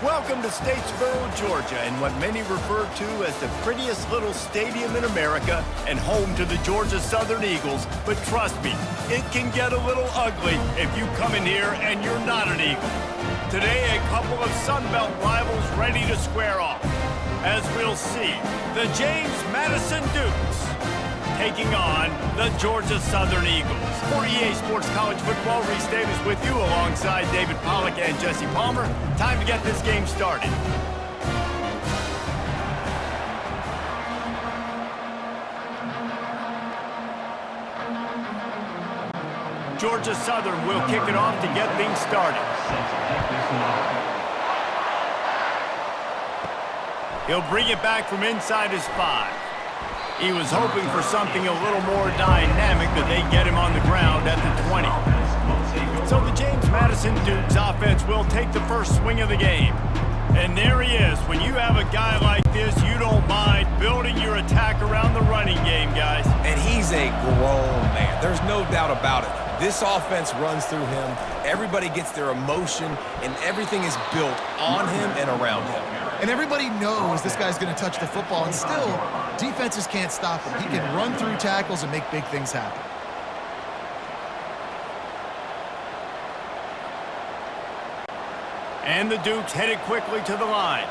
Welcome to Statesboro, Georgia, and what many refer to as the prettiest little stadium in America and home to the Georgia Southern Eagles. But trust me, it can get a little ugly if you come in here and you're not an Eagle. Today, a couple of Sun Belt rivals ready to square off. As we'll see, the James Madison Dukes taking on the Georgia Southern Eagles. For EA Sports College Football, Reese Davis with you alongside David Pollack and Jesse Palmer. Time to get this game started. Georgia Southern will kick it off to get things started. He'll bring it back from inside his 5. He was hoping for something a little more dynamic, but they get him on the ground at the 20. So the James Madison Dukes offense will take the first swing of the game. And there he is. When you have a guy like this, you don't mind building your attack around the running game, guys. And he's a grown man. There's no doubt about it. This offense runs through him. Everybody gets their emotion, and everything is built on him and around him. And everybody knows this guy's going to touch the football, and still, defenses can't stop him. He can run through tackles and make big things happen. And the Dukes headed quickly to the line.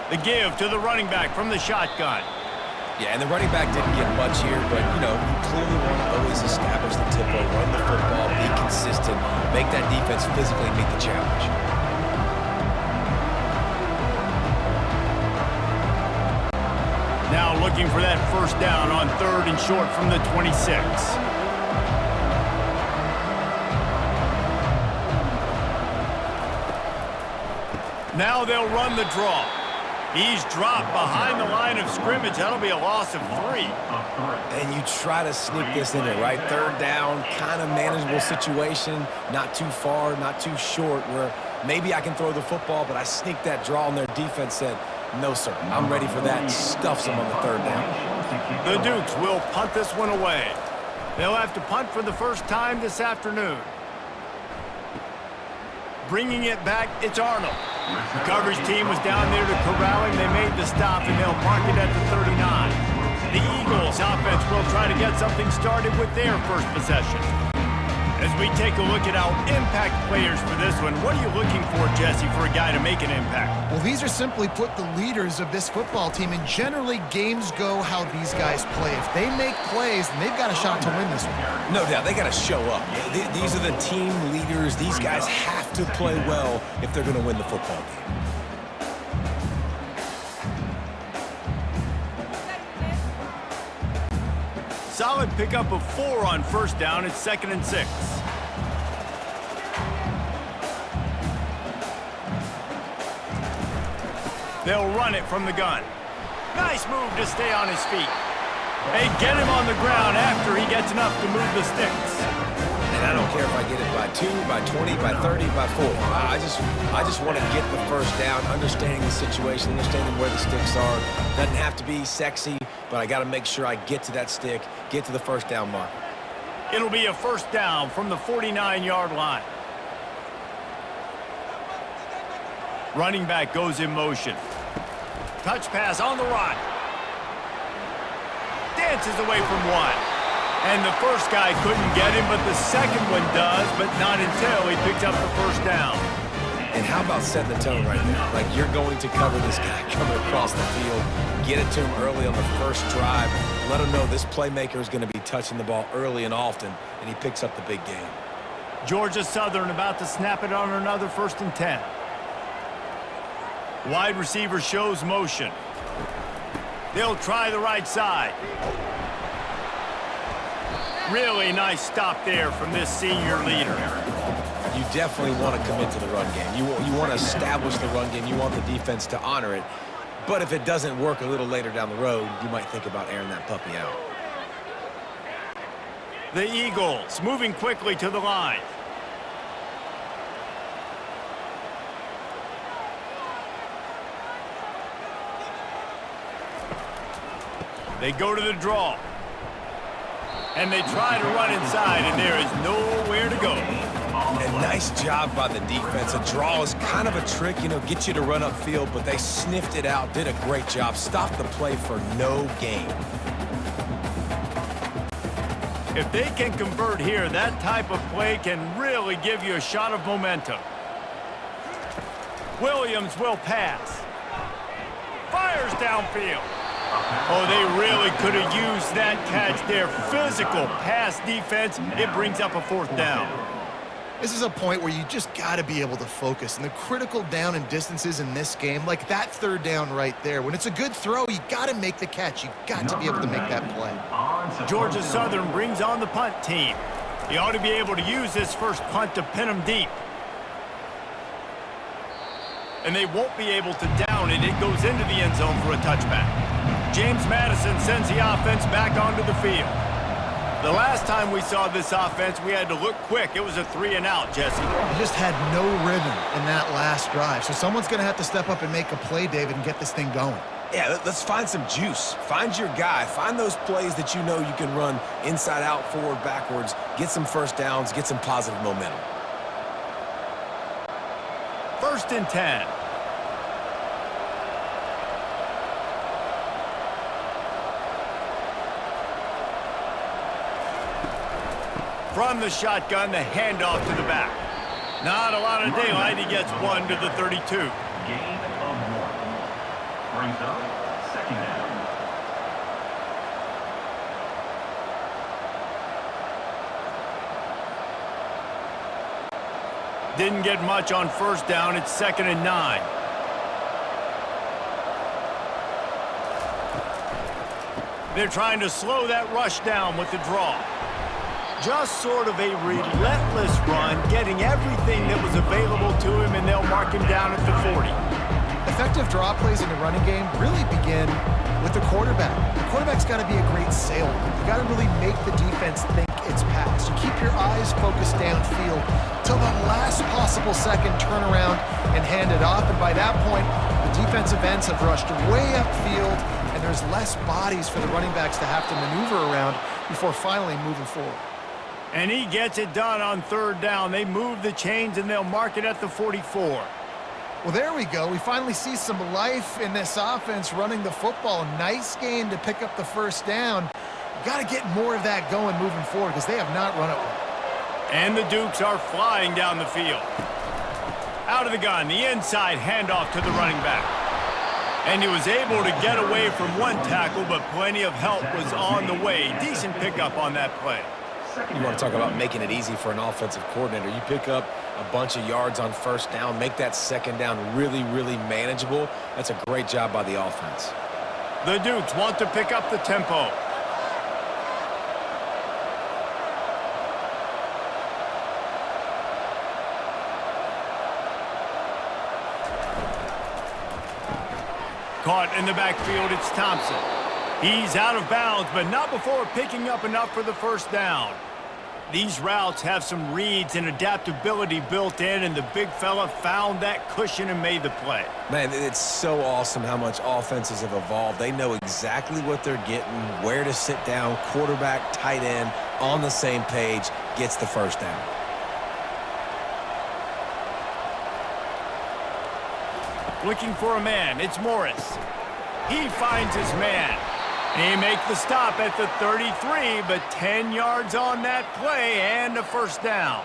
The give to the running back from the shotgun. Yeah, and the running back didn't get much here, but, you know, you clearly want to always establish the tempo, run the football, be consistent, make that defense physically meet the challenge. Now looking for that first down on 3rd and short from the 26. Now they'll run the draw. He's dropped behind the line of scrimmage. That'll be a loss of 3. And you try to sneak this in there, right? 3rd down, kind of manageable situation, not too far, not too short, where maybe I can throw the football, but I sneak that draw, and their defense said, no, sir, I'm ready for that, and stuffs them on the 3rd down. The Dukes will punt this one away. They'll have to punt for the first time this afternoon. Bringing it back, it's Arnold. The coverage team was down there to corral him. They made the stop, and they'll mark it at the 39. The Eagles offense will try to get something started with their first possession. As we take a look at our impact players for this one, what are you looking for, Jesse, for a guy to make an impact? Well, these are simply put the leaders of this football team, and generally games go how these guys play. If they make plays, then they've got a shot to win this one. No doubt, they got to show up. These are the team leaders. These guys have to play well if they're going to win the football game. Solid pickup of 4 on first down. It's 2nd and 6. They'll run it from the gun. Nice move to stay on his feet. They get him on the ground after he gets enough to move the sticks. And I don't care if I get it by 2, by 20, by 30, by 4. I just want to get the first down, understanding the situation, understanding where the sticks are. Doesn't have to be sexy, but I got to make sure I get to that stick, get to the first down mark. It'll be a first down from the 49-yard line. Running back goes in motion. Touch pass on the run. Dances away from 1. And the first guy couldn't get him, but the second one does, but not until he picks up the first down. And how about setting the tone right there? Like, you're going to cover this guy coming across the field, get it to him early on the first drive, let him know this playmaker is going to be touching the ball early and often, and he picks up the big game. Georgia Southern about to snap it on another 1st and 10. Wide receiver shows motion. They'll try the right side. Really nice stop there from this senior leader. You definitely want to commit to the run game. You want to establish the run game. You want the defense to honor it. But if it doesn't work a little later down the road, you might think about airing that puppy out. The Eagles moving quickly to the line. They go to the draw. And they try to run inside, and there is nowhere to go. And nice job by the defense. A draw is kind of a trick, get you to run upfield, but they sniffed it out, did a great job, stopped the play for no gain. If they can convert here, that type of play can really give you a shot of momentum. Williams will pass. Fires downfield. Oh, they really could have used that catch there. Physical pass defense. It brings up a fourth down. This is a point where you just got to be able to focus. And the critical down and distances in this game, like that third down right there, when it's a good throw, you got to make the catch. You got to be able to make that play. Georgia Southern brings on the punt team. He ought to be able to use this first punt to pin them deep. And they won't be able to down it. It goes into the end zone for a touchback. James Madison sends the offense back onto the field. The last time we saw this offense, we had to look quick. It was a 3-and-out, Jesse. They just had no rhythm in that last drive. So someone's going to have to step up and make a play, David, and get this thing going. Yeah, let's find some juice. Find your guy. Find those plays that you know you can run inside out, forward, backwards, get some first downs, get some positive momentum. 1st and 10. From the shotgun, the handoff to the back. Not a lot of daylight. He gets one to the 32. Gain of 1. Brings up 2nd down. Didn't get much on 1st down. It's 2nd and 9. They're trying to slow that rush down with the draw. Just sort of a relentless run, getting everything that was available to him, and they'll mark him down at the 40. Effective draw plays in the running game really begin with the quarterback. The quarterback's got to be a great sailor. You got to really make the defense think it's pass. You keep your eyes focused downfield till the last possible second, turn around and hand it off. And by that point, the defensive ends have rushed way upfield, and there's less bodies for the running backs to have to maneuver around before finally moving forward. And he gets it done on 3rd down. They move the chains, and they'll mark it at the 44. Well, there we go. We finally see some life in this offense running the football. Nice game to pick up the 1st down. You got to get more of that going moving forward because they have not run it well. And the Dukes are flying down the field. Out of the gun, the inside handoff to the running back. And he was able to get away from one tackle, but plenty of help was on the way. Decent pickup on that play. You want to talk about making it easy for an offensive coordinator. You pick up a bunch of yards on 1st down, make that 2nd down really, really manageable. That's a great job by the offense. The Dukes want to pick up the tempo. Caught in the backfield, it's Thompson. He's out of bounds, but not before picking up enough for the 1st down. These routes have some reads and adaptability built in, and the big fella found that cushion and made the play. Man, it's so awesome how much offenses have evolved. They know exactly what they're getting, where to sit down, quarterback, tight end, on the same page, gets the 1st down. Looking for a man, it's Morris. He finds his man. He makes the stop at the 33, but 10 yards on that play and a 1st down.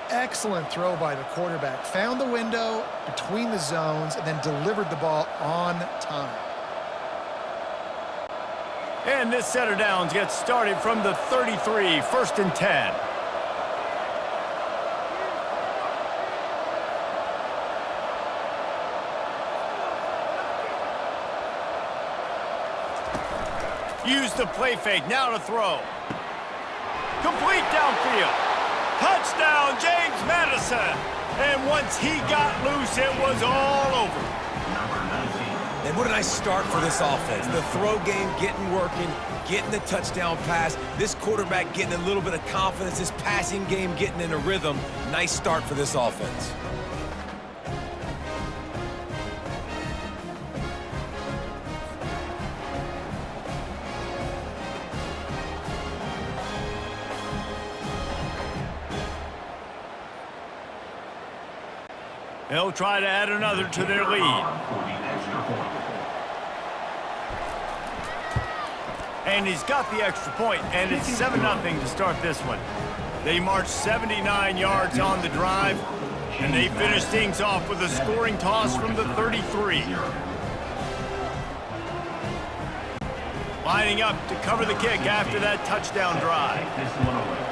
Excellent throw by the quarterback. Found the window between the zones and then delivered the ball on time. And this set of downs gets started from the 33, 1st and 10. Use the play fake, now to throw. Complete downfield. Touchdown, James Madison. And once he got loose, it was all over. And what a nice start for this offense. The throw game getting working, getting the touchdown pass. This quarterback getting a little bit of confidence. This passing game getting in a rhythm. Nice start for this offense. They'll try to add another to their lead. For the extra point. And he's got the extra point, and it's 7-0 to start this one. They marched 79 yards on the drive, and they finished things off with a scoring toss from the 33. Lining up to cover the kick after that touchdown drive. This one away.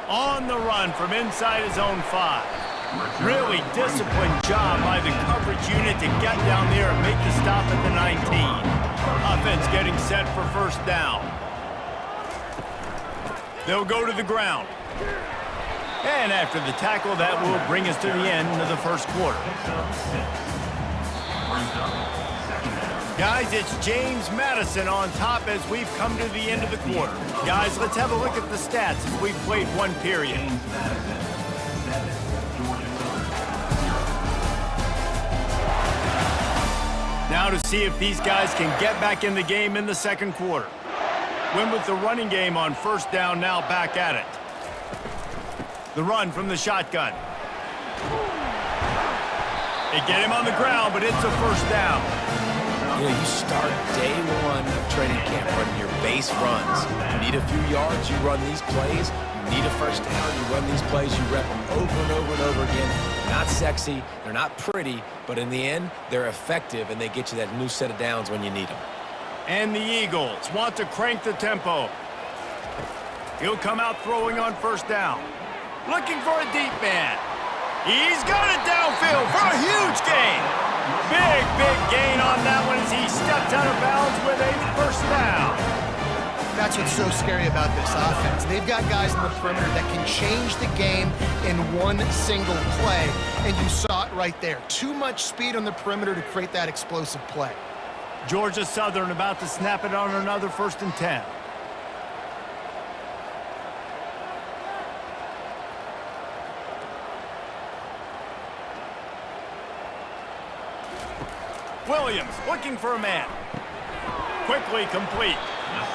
On the run from inside his own 5. Really disciplined job by the coverage unit to get down there and make the stop at the 19. Offense getting set for first down. They'll go to the ground. And after the tackle, that will bring us to the end of the first quarter. Guys, it's James Madison on top as we've come to the end of the quarter. Guys, let's have a look at the stats as we've played one period. James Madison, 7. Georgia Southern, 0. Now to see if these guys can get back in the game in the second quarter. Win with the running game on first down, now back at it. The run from the shotgun. They get him on the ground, but it's a first down. You know, you start day one of training camp running your base runs. You need a few yards, you run these plays. You need a first down, you run these plays, you rep them over and over and over again. They're not sexy, they're not pretty, but in the end, they're effective, and they get you that new set of downs when you need them. And the Eagles want to crank the tempo. He'll come out throwing on first down. Looking for a deep man. He's got it downfield for a huge gain. Big gain on that one as he steps out of bounds with a first down. That's what's so scary about this offense. They've got guys in the perimeter that can change the game in one single play, and you saw it right there. Too much speed on the perimeter to create that explosive play. Georgia Southern about to snap it on another 1st and 10. Williams looking for a man. Quickly complete.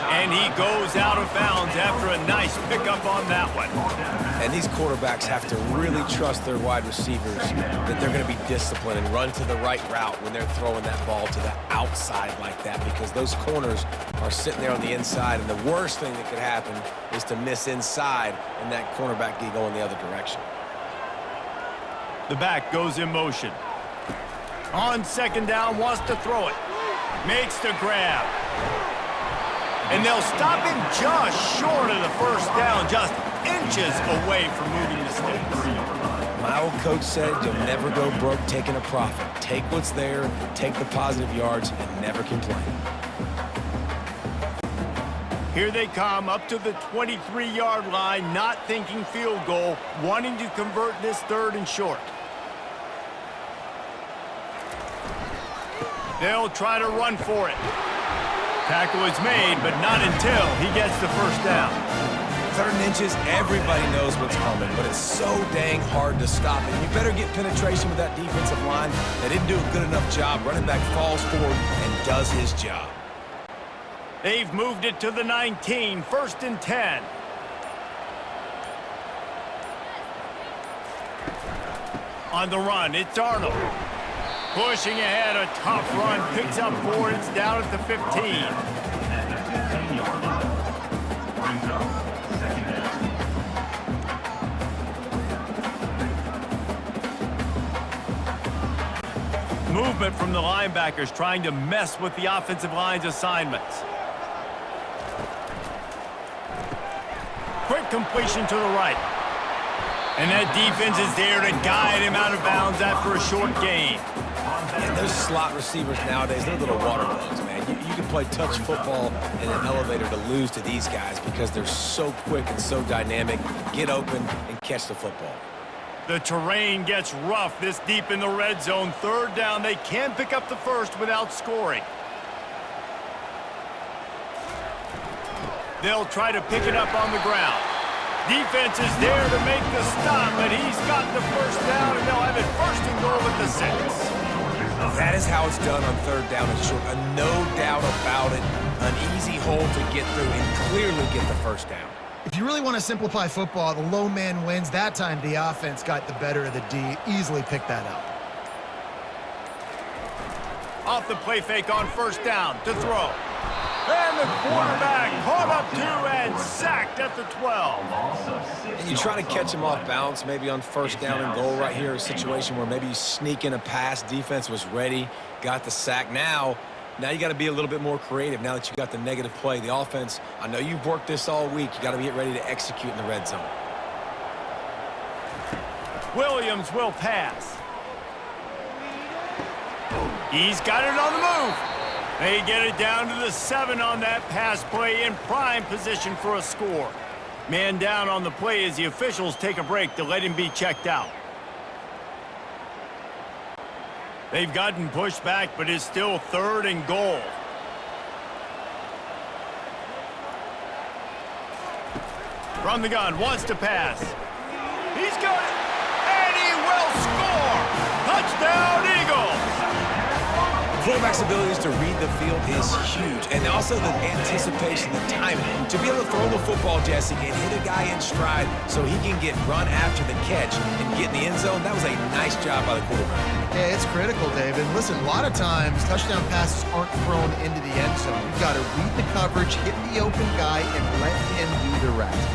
And he goes out of bounds after a nice pickup on that one. And these quarterbacks have to really trust their wide receivers that they're going to be disciplined and run to the right route when they're throwing that ball to the outside like that, because those corners are sitting there on the inside, and the worst thing that could happen is to miss inside and that cornerback get going the other direction. The back goes in motion. On second down, wants to throw it. Makes the grab. And they'll stop him just short of the first down, just inches away from moving the sticks. My old coach said you'll never go broke taking a profit. Take what's there, take the positive yards, and never complain. Here they come up to the 23-yard line, not thinking field goal, wanting to convert this 3rd and short. They'll try to run for it. Tackle is made, but not until he gets the first down. 3rd and inches, everybody knows what's coming, but it's so dang hard to stop it. You better get penetration with that defensive line. They didn't do a good enough job. Running back falls forward and does his job. They've moved it to the 19, 1st and 10. On the run, it's Arnold. Pushing ahead, a tough run, picks up 4, it's down at the 15. At the 15-yard line. Brings up 2nd down. Movement from the linebackers trying to mess with the offensive line's assignments. Quick completion to the right. And that defense is there to guide him out of bounds after a short gain. And those slot receivers nowadays, they're little water bugs, man. You can play touch football in an elevator to lose to these guys because they're so quick and so dynamic. Get open and catch the football. The terrain gets rough this deep in the red zone. 3rd down, they can pick up the first without scoring. They'll try to pick it up on the ground. Defense is there to make the stop, but he's got the first down, and they'll have it 1st and goal at the 6. That is how it's done on 3rd down and short. No doubt about it. An easy hole to get through and clearly get the first down. If you really want to simplify football, the low man wins. That time, the offense got the better of the D. Easily picked that up. Off the play fake on first down to throw. And the quarterback caught up to and sacked at the 12. And you try to catch him off balance, maybe on first down and goal right here, a situation where maybe you sneak in a pass, defense was ready, got the sack. Now you got to be a little bit more creative now that you got the negative play. The offense, I know you've worked this all week. You got to get ready to execute in the red zone. Williams will pass. He's got it on the move. They get it down to the 7 on that pass play in prime position for a score. Man down on the play as the officials take a break to let him be checked out. They've gotten pushed back, but it's still 3rd and goal. From the gun, wants to pass. He's got it, and he will score! Touchdown, Eagles! Quarterback's abilities to read the field is huge, and also the anticipation, the timing. To be able to throw the football, Jesse, and hit a guy in stride so he can get run after the catch and get in the end zone, that was a nice job by the quarterback. Yeah, it's critical, David. Listen, a lot of times, touchdown passes aren't thrown into the end zone. You've got to read the coverage, hit the open guy, and let him do the rest.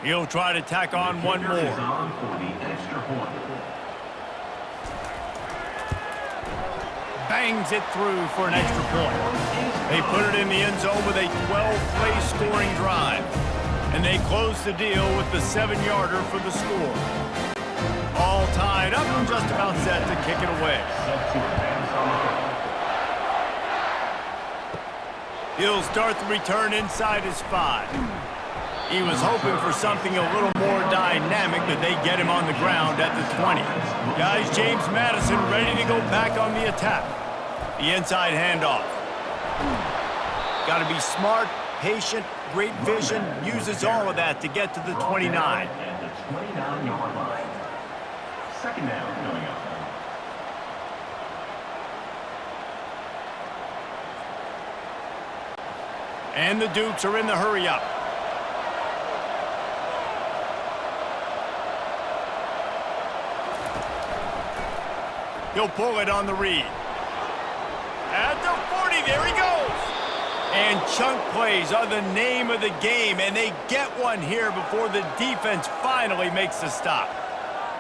He'll try to tack on one more. Bangs it through for an extra point. They put it in the end zone with a 12-play scoring drive. And they close the deal with the 7-yarder for the score. All tied up and just about set to kick it away. He'll start the return inside his 5. He was hoping for something a little more dynamic, but they get him on the ground at the 20. Guys, James Madison ready to go back on the attack. The inside handoff. Got to be smart, patient, great vision, uses all of that to get to the 29. And the 29-yard line. 2nd down coming up. And the Dukes are in the hurry-up. He'll pull it on the read. At the 40, there he goes. And chunk plays are the name of the game, and they get one here before the defense finally makes the stop.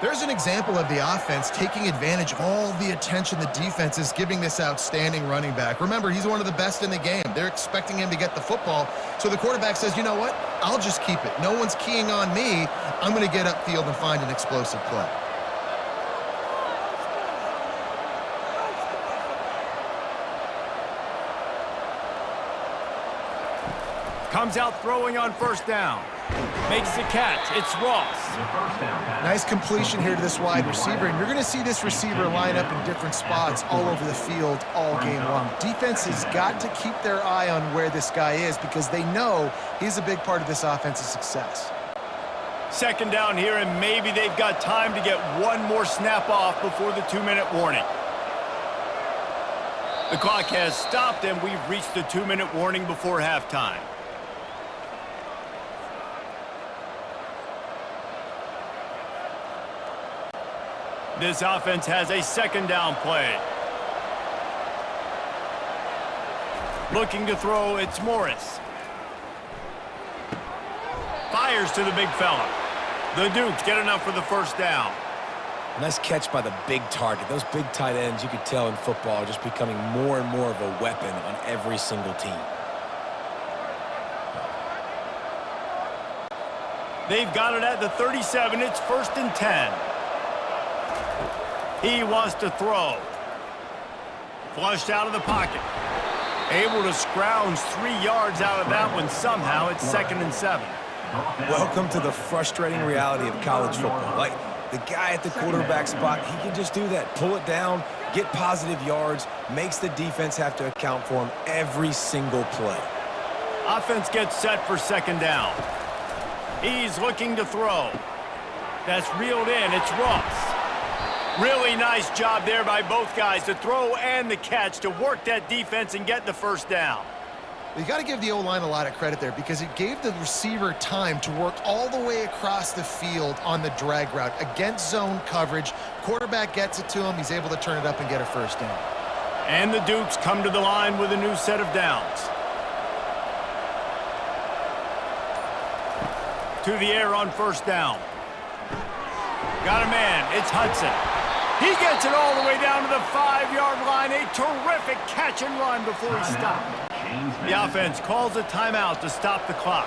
There's an example of the offense taking advantage of all the attention the defense is giving this outstanding running back. Remember, he's one of the best in the game. They're expecting him to get the football, so the quarterback says, you know what? I'll just keep it. No one's keying on me. I'm going to get upfield and find an explosive play. Comes out throwing on first down. Makes the catch. It's Ross. Nice completion here to this wide receiver, and you're going to see this receiver line up in different spots all over the field all game long. Defense has got to keep their eye on where this guy is because they know he's a big part of this offense's success. 2nd down here, and maybe they've got time to get one more snap off before the 2-minute warning. The clock has stopped, and we've reached the 2-minute warning before halftime. This offense has a 2nd down play. Looking to throw, it's Morris. Fires to the big fella. The Dukes get enough for the first down. Nice catch by the big target. Those big tight ends, you could tell in football, are just becoming more and more of a weapon on every single team. They've got it at the 37. It's 1st and 10. He wants to throw. Flushed out of the pocket. Able to scrounge 3 yards out of that one somehow. It's 2nd and 7. Welcome to the frustrating reality of college football. Like, the guy at the quarterback spot, he can just do that. Pull it down, get positive yards, makes the defense have to account for him every single play. Offense gets set for 2nd down. He's looking to throw. That's reeled in. It's Ross. Really nice job there by both guys, the throw and the catch, to work that defense and get the first down. You got to give the O-line a lot of credit there because it gave the receiver time to work all the way across the field on the drag route against zone coverage. Quarterback gets it to him. He's able to turn it up and get a first down. And the Dukes come to the line with a new set of downs. To the air on first down. Got a man. It's Hudson. He gets it all the way down to the 5-yard line. A terrific catch and run before he stopped. The offense calls a timeout to stop the clock.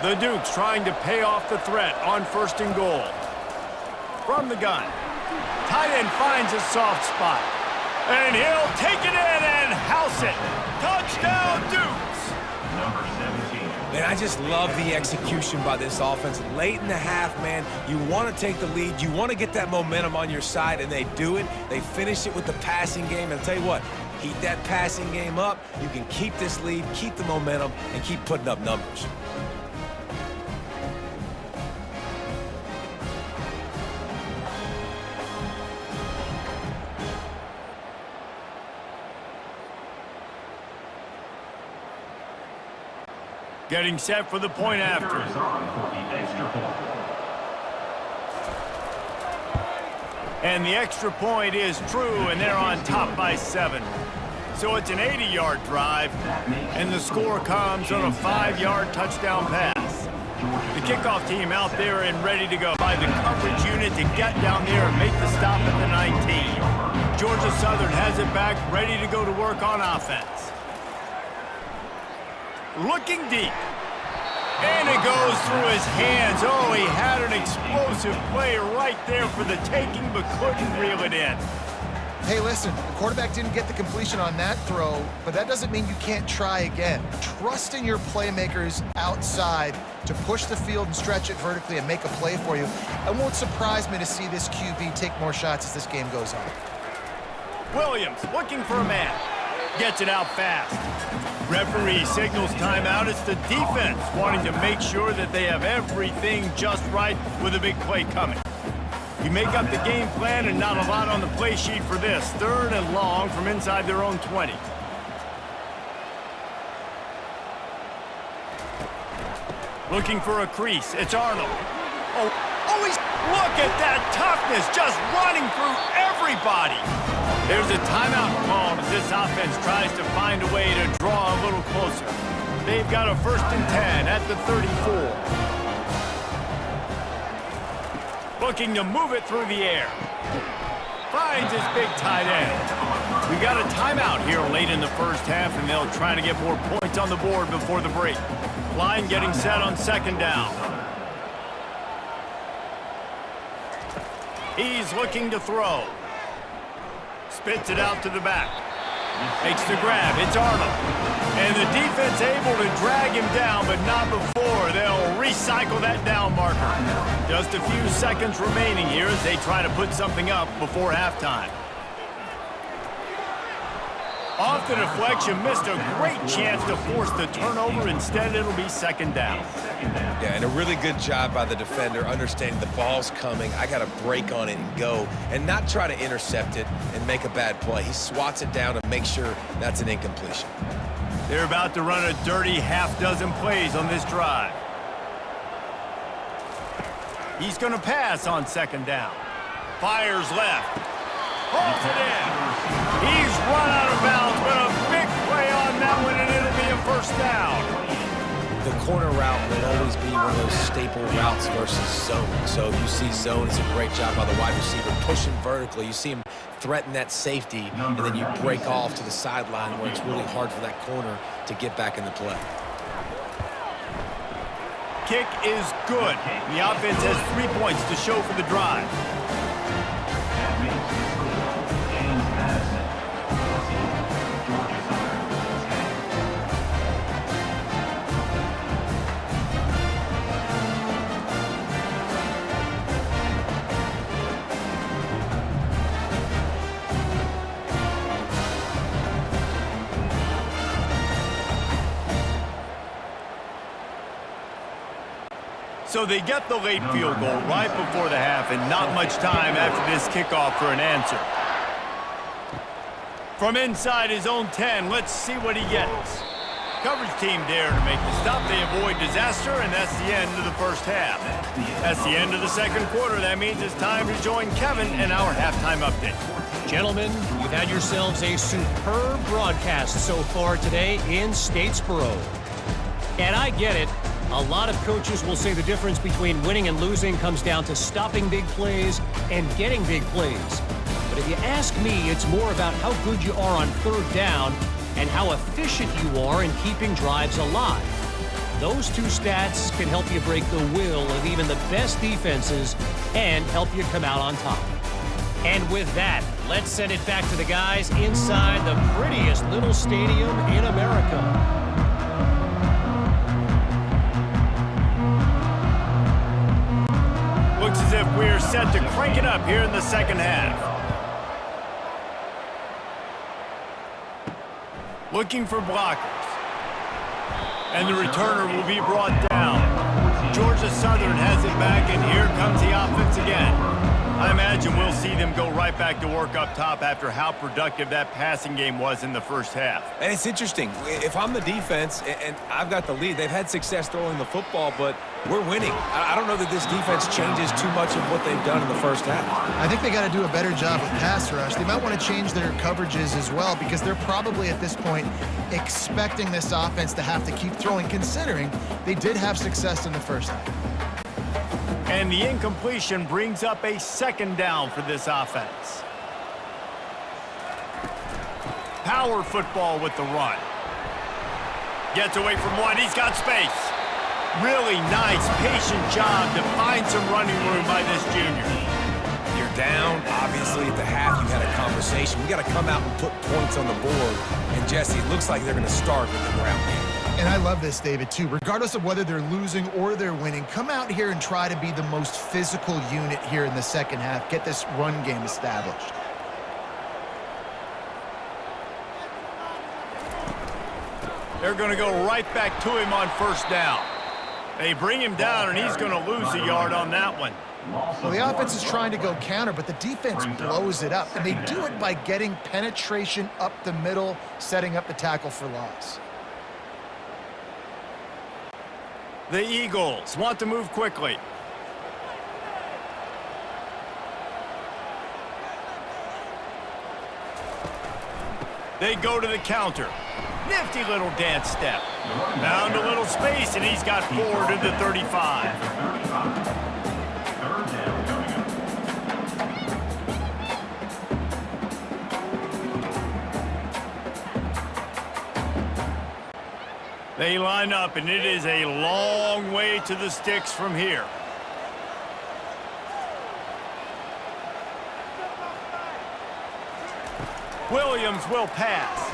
The Dukes trying to pay off the threat on first and goal. From the gun. Tight end finds a soft spot. And he'll take it in and house it. Touchdown, Dukes! Number 17. Man, I just love the execution by this offense. Late in the half, man, you want to take the lead. You want to get that momentum on your side, and they do it. They finish it with the passing game. And I'll tell you what, keep that passing game up. You can keep this lead, keep the momentum, and keep putting up numbers. Getting set for the point after. Kicker is on for the extra point. And the extra point is true, and they're on top by 7. So it's an 80-yard drive, and the score comes on a 5-yard touchdown pass. The kickoff team out there and ready to go by the coverage unit to get down there and make the stop at the 19. Georgia Southern has it back, ready to go to work on offense. Looking deep. And it goes through his hands. Oh, he had an explosive play right there for the taking, but couldn't reel it in. Hey, listen, the quarterback didn't get the completion on that throw, but that doesn't mean you can't try again. Trust in your playmakers outside to push the field and stretch it vertically and make a play for you. It won't surprise me to see this QB take more shots as this game goes on. Williams looking for a man. Gets it out fast. Referee signals timeout. It's the defense wanting to make sure that they have everything just right with a big play coming. You make up the game plan and not a lot on the play sheet for this. 3rd and long from inside their own 20. Looking for a crease. It's Arnold. Oh, he's... Look at that toughness, just running through everybody. There's a timeout called as this offense tries to find a way to draw a little closer. They've got a 1st and 10 at the 34. Looking to move it through the air. Finds his big tight end. We got a timeout here late in the first half, and they'll try to get more points on the board before the break. Line getting set on 2nd down. He's looking to throw. Spits it out to the back. Makes the grab. It's Arnold. And the defense able to drag him down, but not before. They'll recycle that down marker. Just a few seconds remaining here as they try to put something up before halftime. Off the deflection, missed a great chance to force the turnover. Instead, it'll be 2nd down. Yeah, and a really good job by the defender, understanding the ball's coming. I got to break on it and go, and not try to intercept it and make a bad play. He swats it down and makes sure that's an incompletion. They're about to run a dirty half-dozen plays on this drive. He's going to pass on 2nd down. Fires left. Holds it in. He's run out of bounds, but a big play on that one, and it'll be a 1st down. The corner route will always be one of those staple routes versus zone. So if you see zone, it's a great job by the wide receiver pushing vertically. You see him threaten that safety, and then you break off to the sideline where it's really hard for that corner to get back in the play. Kick is good. The offense has 3 points to show for the drive. James Madison. Georgia Southern. 10. So they get the late field goal right before the half and not much time after this kickoff for an answer. From inside his own 10, let's see what he gets. Coverage team there to make the stop. They avoid disaster, and that's the end of the first half. That's the end of the second quarter. That means it's time to join Kevin in our halftime update. Gentlemen, you've had yourselves a superb broadcast so far today in Statesboro. And I get it. A lot of coaches will say the difference between winning and losing comes down to stopping big plays and getting big plays. But if you ask me, it's more about how good you are on third down and how efficient you are in keeping drives alive. Those two stats can help you break the will of even the best defenses and help you come out on top. And with that, let's send it back to the guys inside the prettiest little stadium in America. Looks as if we're set to crank it up here in the second half. Looking for blockers. And the returner will be brought down. Georgia Southern has it back, and here comes the offense again. I imagine we'll see them go right back to work up top after how productive that passing game was in the first half. And it's interesting. If I'm the defense and I've got the lead, they've had success throwing the football, but we're winning. I don't know that this defense changes too much of what they've done in the first half. I think they got to do a better job with pass rush. They might want to change their coverages as well because they're probably at this point expecting this offense to have to keep throwing, considering they did have success in the first half. And the incompletion brings up a second down for this offense. Power football with the run. Gets away from one. He's got space. Really nice, patient job to find some running room by this junior. You're down. Obviously, at the half, you had a conversation. We got to come out and put points on the board. And, Jesse, it looks like they're going to start with the ground game. And I love this, David, too. Regardless of whether they're losing or they're winning, come out here and try to be the most physical unit here in the second half. Get this run game established. They're going to go right back to him on first down. They bring him down, and he's going to lose a yard on that one. Well, the offense is trying to go counter, but the defense blows it up. And they do it by getting penetration up the middle, setting up the tackle for loss. The Eagles want to move quickly. They go to the counter. Nifty little dance step. Found a little space, and he's got 4 to the 35. Third down coming up. They line up, and it is a long way to the sticks from here. Williams will pass.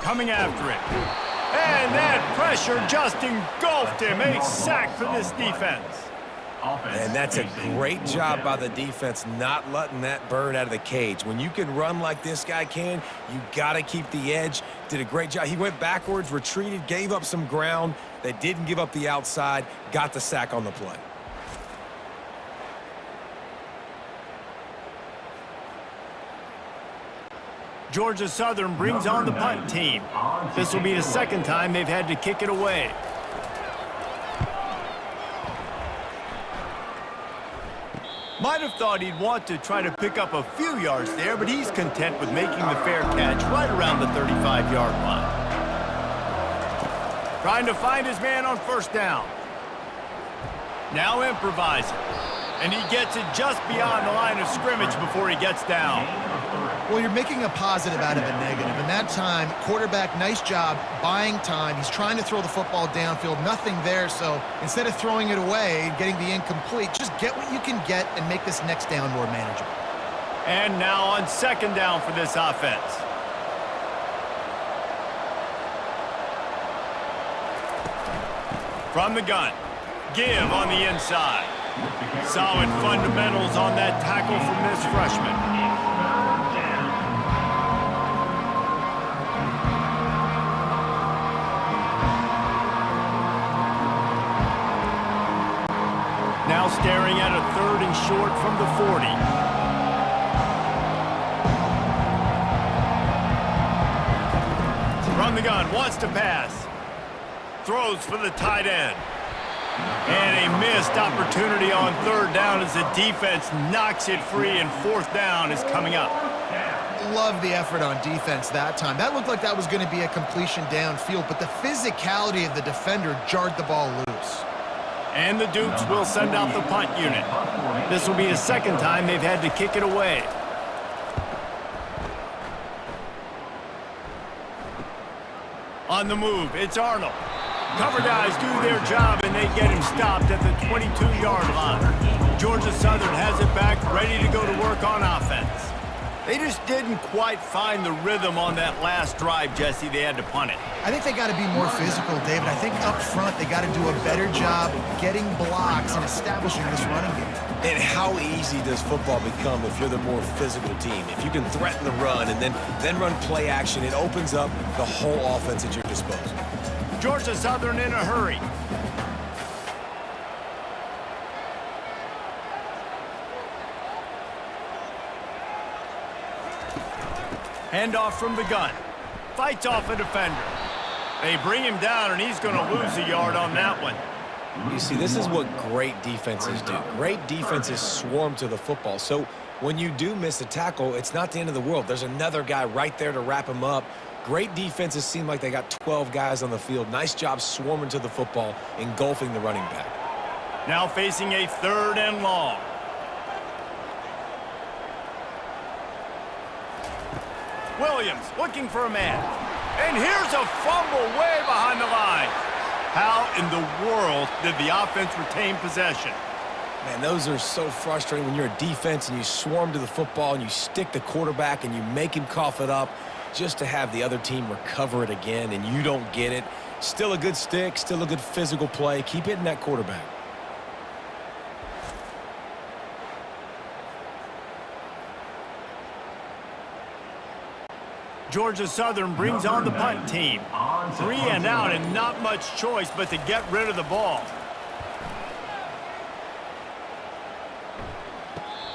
Coming after it. And that pressure just engulfed him. A sack for this defense. And that's a great job by the defense not letting that bird out of the cage. When you can run like this guy can, you got to keep the edge. Did a great job. He went backwards, retreated, gave up some ground. They didn't give up the outside, got the sack on the play. Georgia Southern brings on the punt team. This will be the second time they've had to kick it away. Might have thought he'd want to try to pick up a few yards there, but he's content with making the fair catch right around the 35-yard line. Trying to find his man on first down. Now improvising. And he gets it just beyond the line of scrimmage before he gets down. Well, you're making a positive out of a negative. And that time, quarterback, nice job buying time. He's trying to throw the football downfield. Nothing there. So instead of throwing it away and getting the incomplete, just get what you can get and make this next down more manageable. And now on second down for this offense. From the gun. Give on the inside. Solid fundamentals on that tackle from this freshman. Now staring at a 3rd and short from the 40. From the gun, wants to pass. Throws for the tight end. And a missed opportunity on 3rd down as the defense knocks it free, and 4th down is coming up. Love the effort on defense that time. That looked like that was going to be a completion downfield, but the physicality of the defender jarred the ball loose. And the Dukes will send out the punt unit. This will be the 2nd time they've had to kick it away. On the move, it's Arnold. Cover guys do their job, and they get him stopped at the 22-yard line. Georgia Southern has it back, ready to go to work on offense. They just didn't quite find the rhythm on that last drive, Jesse. They had to punt it. I think they got to be more physical, David. I think up front they got to do a better job getting blocks and establishing this running game. And how easy does football become if you're the more physical team? If you can threaten the run and then run play action, it opens up the whole offense at your disposal. Georgia Southern in a hurry. Handoff from the gun. Fights off a defender. They bring him down, and he's going to lose a yard on that one. You see, this is what great defenses do. Great defenses swarm to the football. So when you do miss a tackle, it's not the end of the world. There's another guy right there to wrap him up. Great defenses seem like they got 12 guys on the field. Nice job swarming to the football, engulfing the running back. Now facing a 3rd and long. Williams looking for a man. And here's a fumble way behind the line. How in the world did the offense retain possession? Man, those are so frustrating when you're a defense and you swarm to the football and you stick the quarterback and you make him cough it up just to have the other team recover it again and you don't get it. Still a good stick, still a good physical play. Keep hitting that quarterback. Georgia Southern brings on the punt team. 3 and out and not much choice but to get rid of the ball.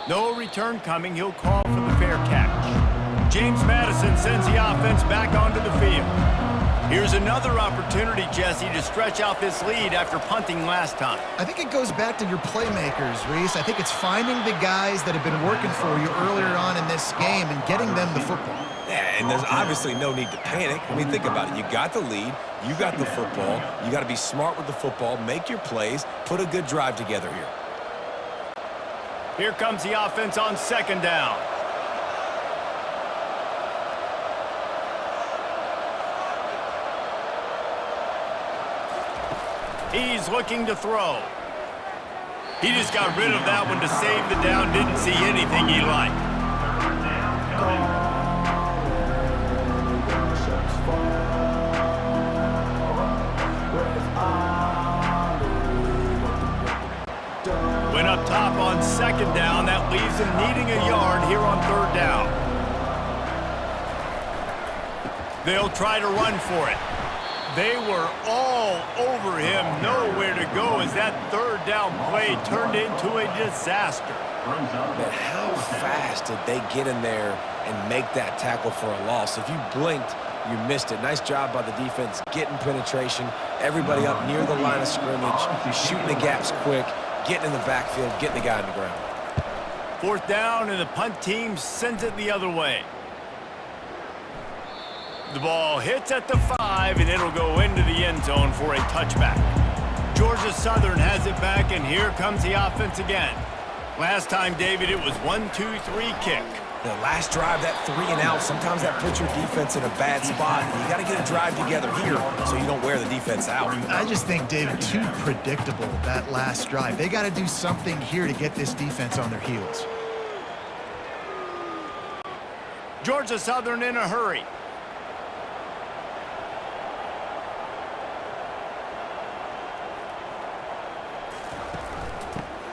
No return coming. He'll call for the fair catch. James Madison sends the offense back onto the field. Here's another opportunity, Jesse, to stretch out this lead after punting last time. I think it goes back to your playmakers, Reese. I think it's finding the guys that have been working for you earlier on in this game and getting them the football. Yeah, and there's obviously no need to panic. I mean, think about it. You got the lead. You got the football. You got to be smart with the football, make your plays, put a good drive together here. Here comes the offense on 2nd down. He's looking to throw. He just got rid of that one to save the down. Didn't see anything he liked. Went up top on 2nd down. That leaves him needing a yard here on 3rd down. They'll try to run for it. They were all over him, nowhere to go as that 3rd down play turned into a disaster. But how fast did they get in there and make that tackle for a loss? If you blinked, you missed it. Nice job by the defense getting penetration. Everybody up near the line of scrimmage, shooting the gaps quick, getting in the backfield, getting the guy on the ground. 4th down, and the punt team sends it the other way. The ball hits at the 5, and it'll go into the end zone for a touchback. Georgia Southern has it back, and here comes the offense again. Last time, David, it was 1-2-3 kick. The last drive, that 3 and out, sometimes that puts your defense in a bad spot. You got to get a drive together here so you don't wear the defense out. I just think, David, too predictable, that last drive. They got to do something here to get this defense on their heels. Georgia Southern in a hurry.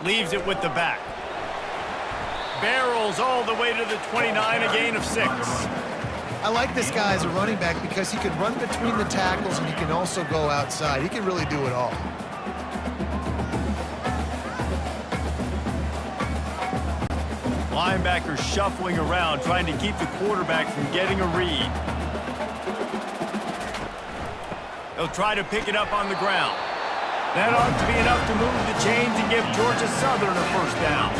Leaves it with the back. Barrels all the way to the 29, a gain of 6. I like this guy as a running back because he can run between the tackles and he can also go outside. He can really do it all. linebackers shuffling around, trying to keep the quarterback from getting a read. They'll try to pick it up on the ground. That ought to be enough to move the chains and give Georgia Southern a first down.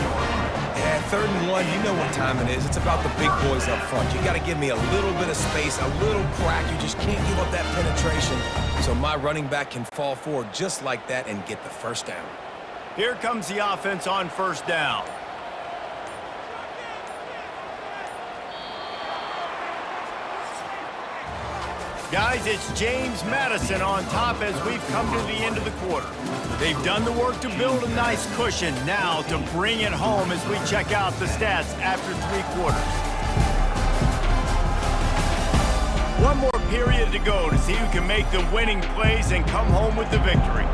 Yeah, 3rd and 1, you know what time it is. It's about the big boys up front. You got to give me a little bit of space, a little crack. You just can't give up that penetration. So my running back can fall forward just like that and get the first down. Here comes the offense on first down. Guys, it's James Madison on top as we've come to the end of the quarter. They've done the work to build a nice cushion. Now to bring it home as we check out the stats after 3 quarters. One more period to go to see who can make the winning plays and come home with the victory.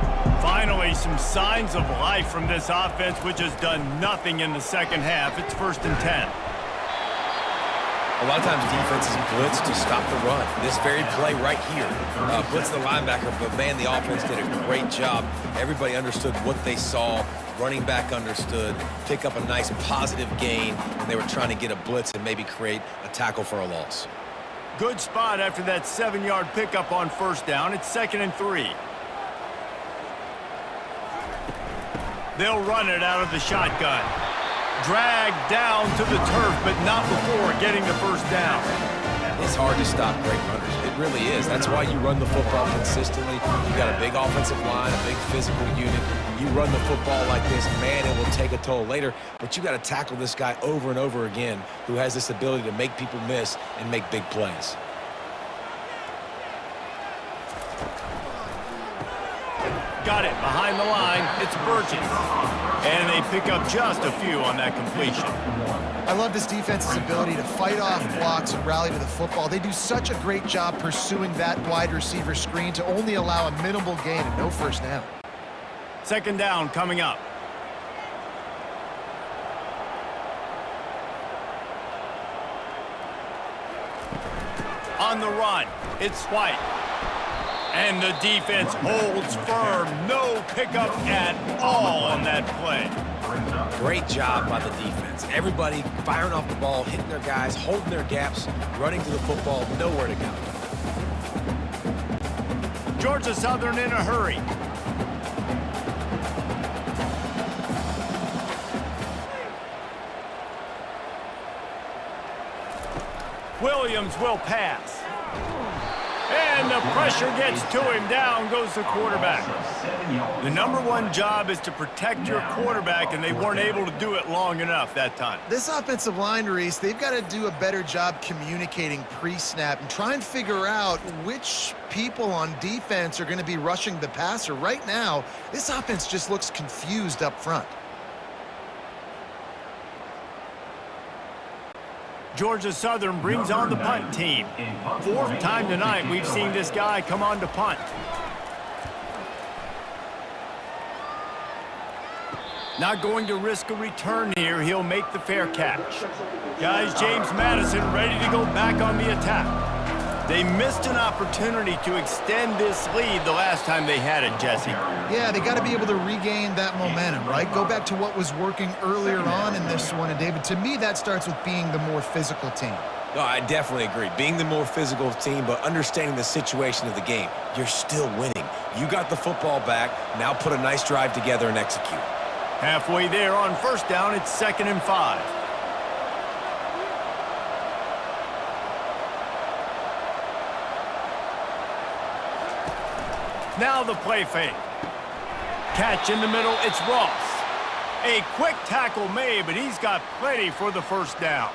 Finally, some signs of life from this offense, which has done nothing in the second half. It's 1st and 10. A lot of times defenses blitz to stop the run. This very play right here, blitz the linebacker, but man, the offense did a great job. Everybody understood what they saw. Running back understood. Pick up a nice positive gain, and they were trying to get a blitz and maybe create a tackle for a loss. Good spot after that 7-yard pickup on first down. It's 2nd and 3. They'll run it out of the shotgun. Dragged down to the turf, but not before getting the first down. It's hard to stop great runners. It really is. That's why you run the football consistently. You got a big offensive line, a big physical unit. You run the football like this, man, it will take a toll later. But you got to tackle this guy over and over again who has this ability to make people miss and make big plays. Got it behind the line. It's Burgess. And they pick up just a few on that completion. I love this defense's ability to fight off blocks and rally to the football. They do such a great job pursuing that wide receiver screen to only allow a minimal gain and no first down. 2nd down coming up. On the run, it's White. And the defense holds firm. No pickup at all on that play. Great job by the defense. Everybody firing off the ball, hitting their guys, holding their gaps, running to the football, nowhere to go. Georgia Southern in a hurry. Williams will pass. And the pressure gets to him. Down goes the quarterback. The #1 job is to protect your quarterback, and they weren't able to do it long enough that time. This offensive line, Reese, they've got to do a better job communicating pre-snap and try and figure out which people on defense are going to be rushing the passer. Right now, this offense just looks confused up front. Georgia Southern brings on the punt team. 4th time tonight we've seen this guy come on to punt. Not going to risk a return here. He'll make the fair catch. Guys, James Madison ready to go back on the attack. They missed an opportunity to extend this lead the last time they had it, Jesse. Yeah, they got to be able to regain that momentum, right? Go back to what was working earlier on in this one. And, David, to me, that starts with being the more physical team. No, I definitely agree. Being the more physical team, but understanding the situation of the game. You're still winning. You got the football back. Now put a nice drive together and execute. Halfway there on first down, it's 2nd and 5. Now the play fake. Catch in the middle, it's Ross. A quick tackle made, but he's got plenty for the first down.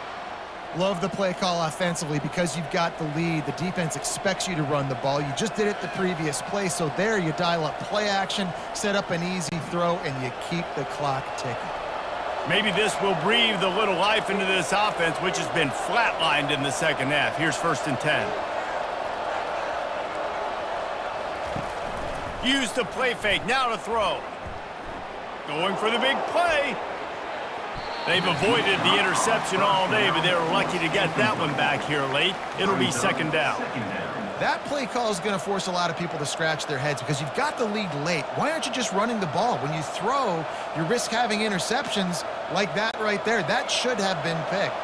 Love the play call offensively because you've got the lead. The defense expects you to run the ball. You just did it the previous play, so there you dial up play action, set up an easy throw, and you keep the clock ticking. Maybe this will breathe a little life into this offense, which has been flatlined in the second half. Here's 1st and 10. Use the play fake, now to throw. Going for the big play. They've avoided the interception all day, but they were lucky to get that one back here late. It'll be 2nd down. That play call is going to force a lot of people to scratch their heads because you've got the lead late. Why aren't you just running the ball? When you throw, you risk having interceptions like that right there. That should have been picked.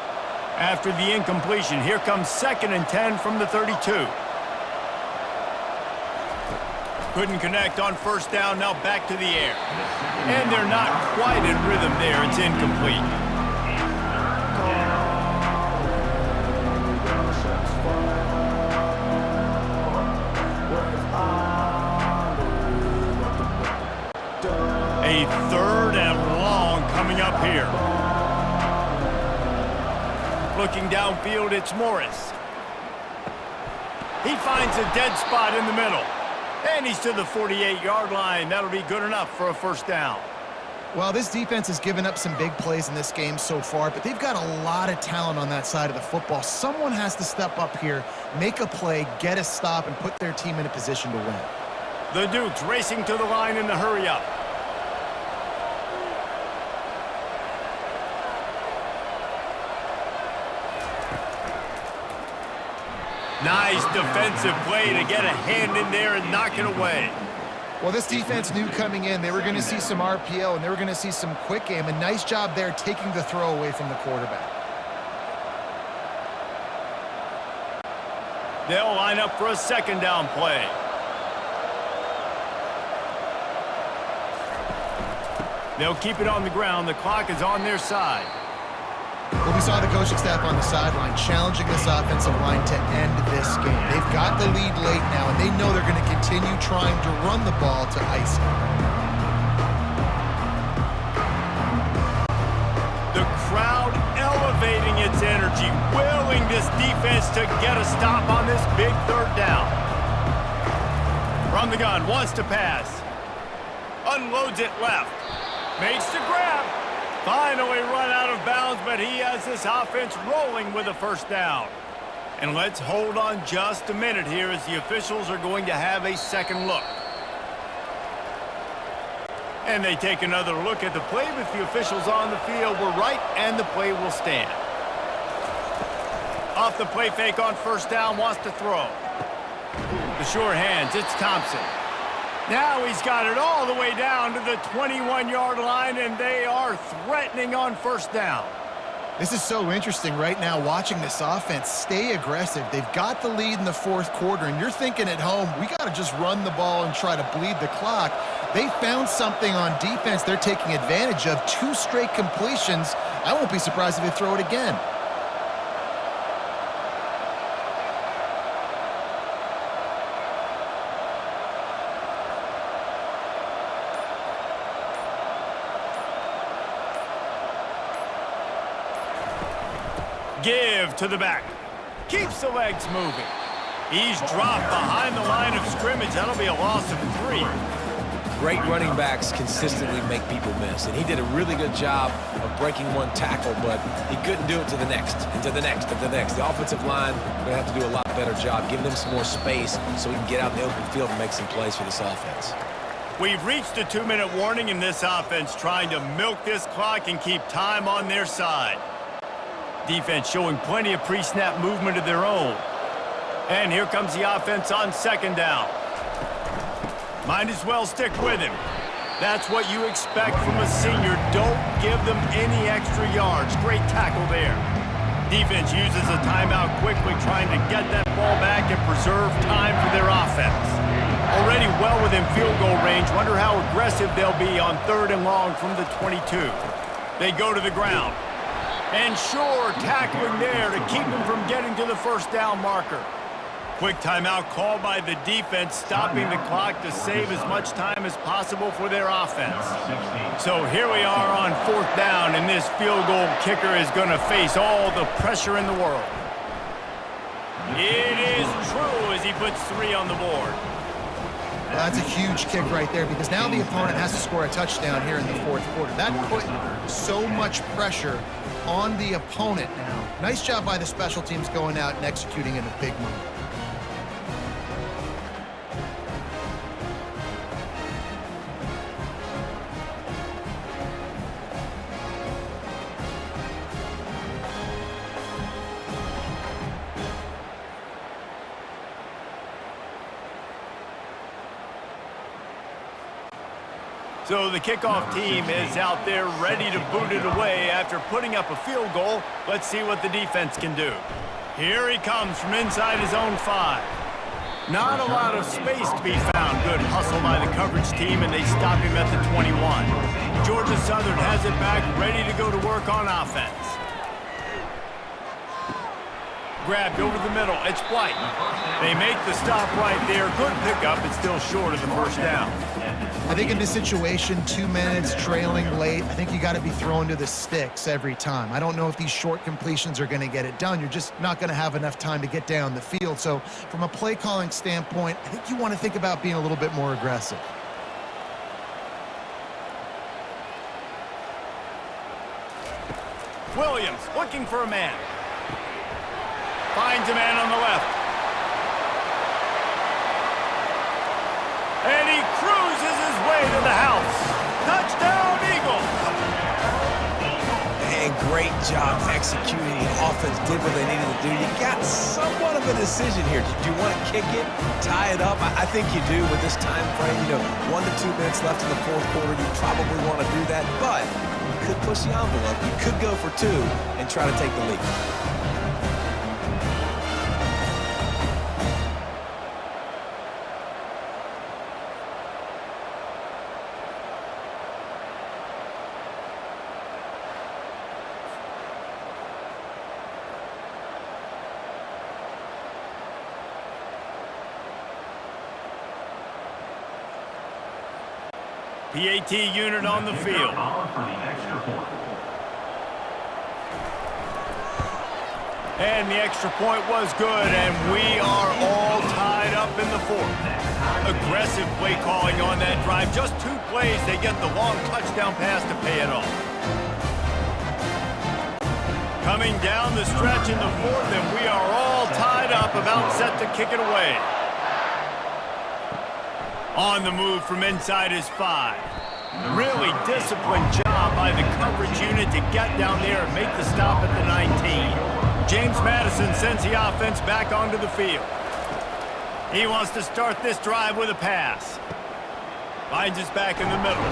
After the incompletion, here comes 2nd and 10 from the 32. Couldn't connect on 1st down, now back to the air. And they're not quite in rhythm there. It's incomplete. A 3rd and long coming up here. Looking downfield, it's Morris. He finds a dead spot in the middle. And he's to the 48-yard line. That'll be good enough for a 1st down. Well, this defense has given up some big plays in this game so far, but they've got a lot of talent on that side of the football. Someone has to step up here, make a play, get a stop, and put their team in a position to win. The Dukes racing to the line in the hurry-up. Nice defensive play to get a hand in there and knock it away. Well, this defense knew coming in they were going to see some RPO and they were going to see some quick game. A nice job there taking the throw away from the quarterback. They'll line up for a 2nd down play. They'll keep it on the ground. The clock is on their side. Well, we saw the coaching staff on the sideline challenging this offensive line to end this game. They've got the lead late now, and they know they're going to continue trying to run the ball to ice it. The crowd elevating its energy, willing this defense to get a stop on this big 3rd down. From the gun, wants to pass. Unloads it left. Makes the grab. Finally run out of bounds, but he has this offense rolling with a 1st down. And let's hold on just a minute here as the officials are going to have a second look. And they take another look at the play, but the officials on the field were right, and the play will stand. Off the play fake on 1st down, wants to throw. The sure hands, it's Thompson. Now he's got it all the way down to the 21-yard line, and they are threatening on 1st down. This is so interesting right now, watching this offense stay aggressive. They've got the lead in the 4th quarter, and you're thinking at home, we got to just run the ball and try to bleed the clock. They found something on defense they're taking advantage of. 2 straight completions. I won't be surprised if they throw it again. Give to the back. Keeps the legs moving. He's dropped behind the line of scrimmage. That'll be a loss of 3. Great running backs consistently make people miss, and he did a really good job of breaking one tackle, but he couldn't do it to the next, and to the next, and to the next. The offensive line going to have to do a lot better job, giving them some more space so he can get out in the open field and make some plays for this offense. We've reached a 2-minute warning in this offense, trying to milk this clock and keep time on their side. Defense showing plenty of pre-snap movement of their own. And here comes the offense on 2nd down. Might as well stick with him. That's what you expect from a senior. Don't give them any extra yards. Great tackle there. Defense uses a timeout quickly, trying to get that ball back and preserve time for their offense. Already well within field goal range. Wonder how aggressive they'll be on 3rd and long from the 22. They go to the ground. And sure, tackling there to keep him from getting to the 1st down marker. Quick timeout call by the defense, stopping the clock to save as much time as possible for their offense. So here we are on 4th down, and this field goal kicker is going to face all the pressure in the world. It is true as he puts 3 on the board. Well, that's a huge kick right there because now the opponent has to score a touchdown here in the 4th quarter. That put so much pressure on the opponent now. Nice job by the special teams going out and executing in a big moment. So the kickoff team is out there ready to boot it away after putting up a field goal. Let's see what the defense can do. Here he comes from inside his own 5. Not a lot of space to be found. Good hustle by the coverage team, and they stop him at the 21. Georgia Southern has it back, ready to go to work on offense. Grabbed over the middle. It's White. They make the stop right there. Good pickup, but still short of the first down. I think in this situation, 2 minutes, trailing late, I think you got to be throwing to the sticks every time. I don't know if these short completions are going to get it done. You're just not going to have enough time to get down the field. So from a play calling standpoint, I think you want to think about being a little bit more aggressive. Williams looking for a man. Finds a man on the left. And he cruises his way to the house. Touchdown, Eagles! And great job executing. The offense did what they needed to do. You got somewhat of a decision here. Do you want to kick it, tie it up? I think you do with this time frame. 1 to 2 minutes left in the fourth quarter. You probably want to do that, but you could push the envelope. You could go for 2 and try to take the lead. PAT unit on the field. And the extra point was good, and we are all tied up in the fourth. Aggressive play calling on that drive. Just 2 plays, they get the long touchdown pass to pay it off. Coming down the stretch in the fourth, and we are all tied up, about set to kick it away. On the move from inside his 5. Really disciplined job by the coverage unit to get down there and make the stop at the 19. James Madison sends the offense back onto the field. He wants to start this drive with a pass. Finds his back in the middle.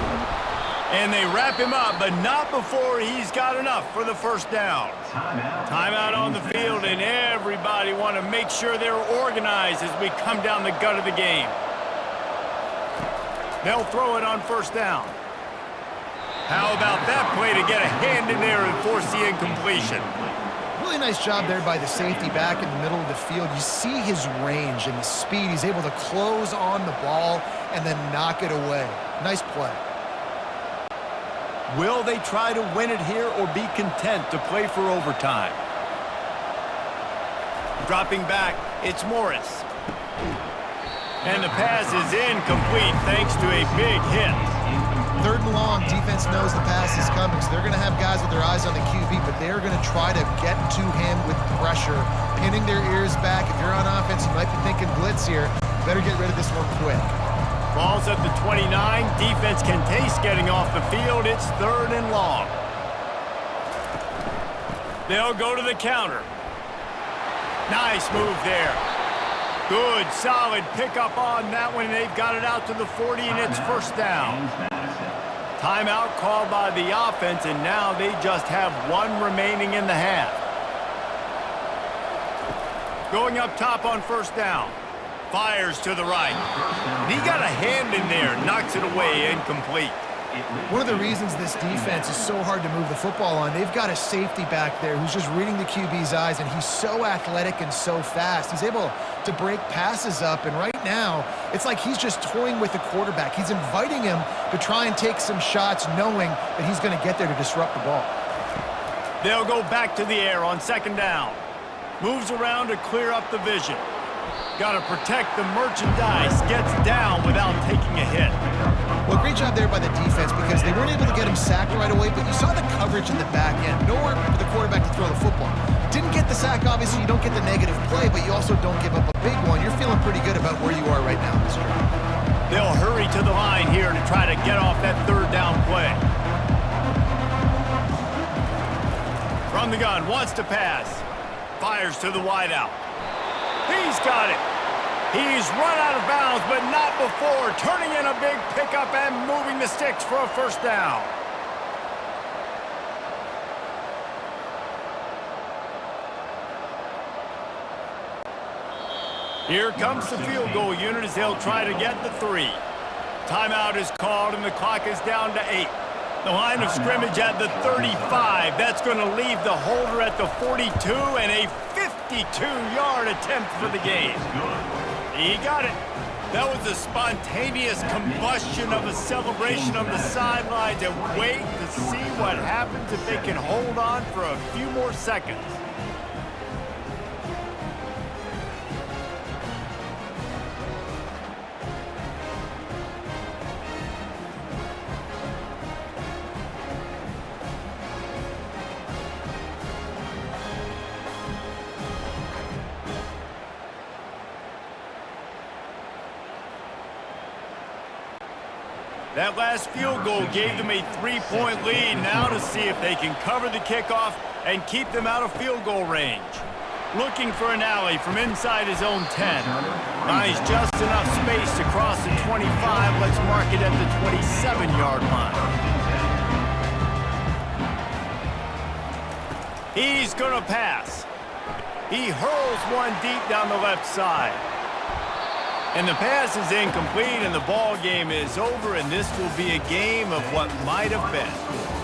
And they wrap him up, but not before he's got enough for the first down. Timeout on the field, and everybody want to make sure they're organized as we come down the gut of the game. They'll throw it on first down. How about that play to get a hand in there and force the incompletion? Really nice job there by the safety back in the middle of the field. You see his range and the speed. He's able to close on the ball and then knock it away. Nice play. Will they try to win it here or be content to play for overtime? Dropping back, it's Morris. And the pass is incomplete thanks to a big hit. 3rd and long, defense knows the pass is coming, so they're going to have guys with their eyes on the QB, but they're going to try to get to him with pressure, pinning their ears back. If you're on offense, you might be thinking blitz here. Better get rid of this one quick. Ball's at the 29. Defense can taste getting off the field. It's 3rd and long. They'll go to the counter. Nice move there. Good, solid pickup on that one. They've got it out to the 40, and it's first down. Timeout called by the offense, and now they just have 1 remaining in the half. Going up top on first down. Fires to the right. He got a hand in there, knocks it away, incomplete. One of the reasons this defense is so hard to move the football on, they've got a safety back there who's just reading the QB's eyes, and he's so athletic and so fast. He's able to break passes up, and right now, it's like he's just toying with the quarterback. He's inviting him to try and take some shots, knowing that he's going to get there to disrupt the ball. They'll go back to the air on 2nd down. Moves around to clear up the vision. Got to protect the merchandise. Gets down without taking a hit. Well, great job there by the defense because they weren't able to get him sacked right away, but you saw the coverage in the back end. Nowhere for the quarterback to throw the football. Didn't get the sack, obviously. You don't get the negative play, but you also don't give up a big one. You're feeling pretty good about where you are right now, Mr. They'll hurry to the line here to try to get off that 3rd down play. From the gun, wants to pass. Fires to the wideout. He's got it. He's run out of bounds, but not before turning in a big pickup and moving the sticks for a first down. Here comes the field goal unit as they'll try to get the 3. Timeout is called and the clock is down to 8. The line of scrimmage at the 35. That's going to leave the holder at the 42 and a 52-yard attempt for the game. He got it. That was a spontaneous combustion of a celebration on the sidelines, and wait to see what happens if they can hold on for a few more seconds. That last field goal gave them a 3-point lead. Now to see if they can cover the kickoff and keep them out of field goal range. Looking for an alley from inside his own 10. Buys just enough space to cross the 25. Let's mark it at the 27-yard line. He's going to pass. He hurls one deep down the left side. And the pass is incomplete, and the ball game is over, and this will be a game of what might have been.